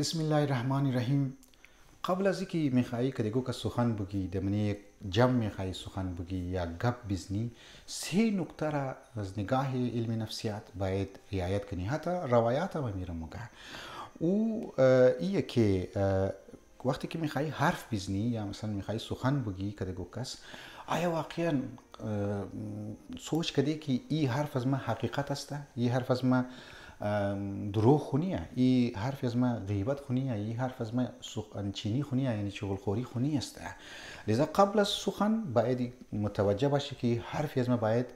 بسم الله الرحمن الرحیم. قبل از اینکه میخوایی که دیگه که سخن بگی دمنی یک جمع میخوایی سخن بگی یا گپ بزنی، سه نکته را از نگاه علم نفسیات باید رعایت کنی. حتی روایات هم میرم مگه او ایه که وقتی که میخوایی حرف بزنی یا مثلا میخوایی سخن بگی که دیگه کس آیا واقعا سوچ کردی که این حرف از ما حقیقت است، این حرف از ما دروغ خونیه، این حرف از ما غیبت خونیه، این حرف از ما چینی خونیه، یعنی چغلخوری خونی است. لذا قبل از سخن باید متوجه باشی که حرفی از ما باید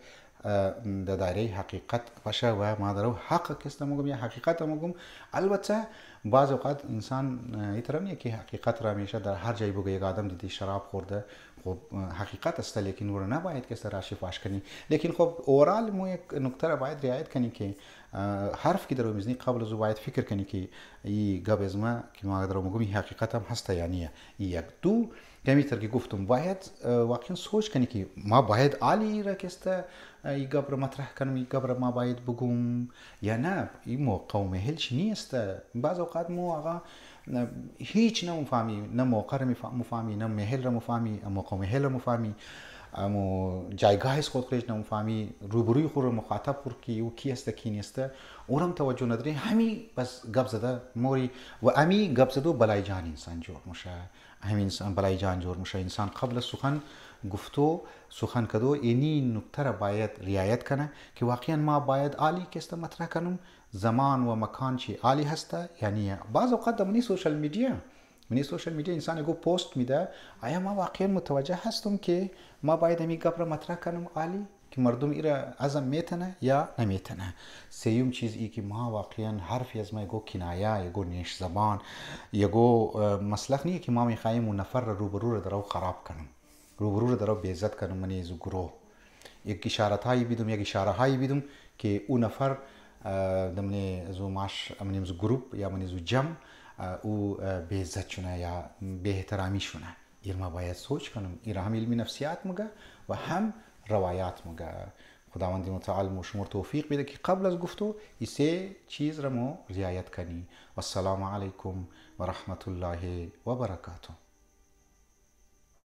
در دایره حقیقت باشه و ما درو حق کست مگم یا حقیقت مگم. البته بعض اوقات انسان ایتر نیه که حقیقت را همیشه در هر جای بگه. یک آدم دیدی شراب خورده، خب حقیقت است، لیکن او را نباید کس را فاش کنی. لیکن خب اورال مو یک نکته را باید رعایت کنی که حرف که در میزنی قبل از او باید فکر کنی که این گپ از ما که ما در میگم این حقیقت هم هست یا نه. یک دو کمیتر که گفتم باید واقعا سوچ کنی که ما باید عالی را کسته این گپ را مطرح کنم، این گپ را ما باید بگم یا نه. این موقع و محلش نیست. بعض اوقات مو آقا هیچ نمیفهمی، نه موقع را مفهمی، نه محل را مفهمی، موقع محل را مفهمی، اما جایگاه خود خودش نمیفهمی، روبروی خود رو مخاطب خود که او کی است کی نیست اونم توجه نداری. همین بس گپ زده موری و امی گپ زده بلای جان انسان جور میشه. همین انسان بلای جان جور میشه. انسان قبل سخن گفتو سخن کدو اینی نکته را باید رعایت کنه که واقعا ما باید عالی کست مطرح کنم، زمان و مکان چی عالی هسته. یعنی بعض اوقات دمنی سوشال میدیا انسان گو پست میده، آیا ما واقعا متوجه هستم که ما باید همی گپ را مطرح کنم عالی که مردم ایرا ازم میتنه یا نمیتنه. سیوم چیز ای که ما واقعا حرفی از ما یگو کنایه، یگو نیش زبان، یگو مسلخ نیه که ما میخوایم اون نفر روبرو رو درو خراب کنم، روبرو رو درو بیزت کنم. من از گروه یک اشارت هایی بیدم، یک اشاره هایی بیدم که اون نفر دمنی زو ماش من زو گروپ یا من زو جمع او به عزت شونه یا به احترامی شونه. این ما باید سوچ کنم. این هم علمی نفسیات مگه و هم روایات مگه. خداوند متعال شما توفیق بده که قبل از گفتو این سه چیز را مو رعایت کنی. و السلام علیکم و رحمت الله و برکاته.